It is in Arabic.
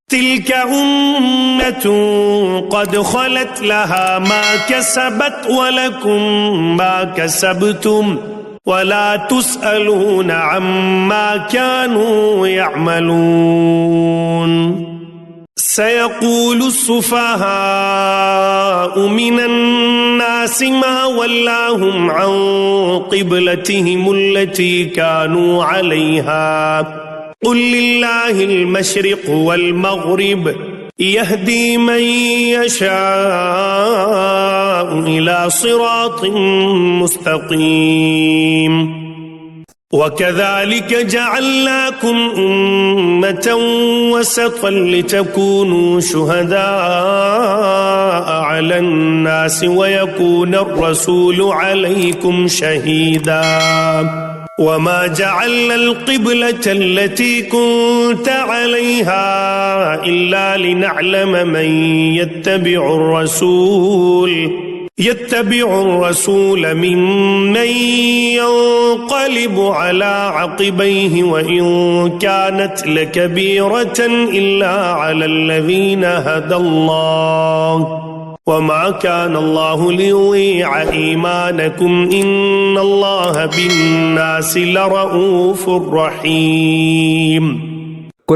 تلك أمة قد خلت لها ما كسبت ولكم ما كسبتم ولا تسألون عما كانوا يعملون سيقول السفهاء من الناس ما ولاهم عن قبلتهم التي كانوا عليها قل لله المشرق والمغرب يهدي من يشاء إلى صراط مستقيم وكذلك جعلناكم أمة وسطا لتكونوا شهداء على الناس ويكون الرسول عليكم شهيدا وما جعلنا القبلة التي كنت عليها إلا لنعلم من يتبع الرسول ممن ينقلب على عقبيه وإن كانت لكبيرة إلا على الذين هدى الله وما كان الله ليضيع إيمانكم إن الله بالناس لرؤوف رحيم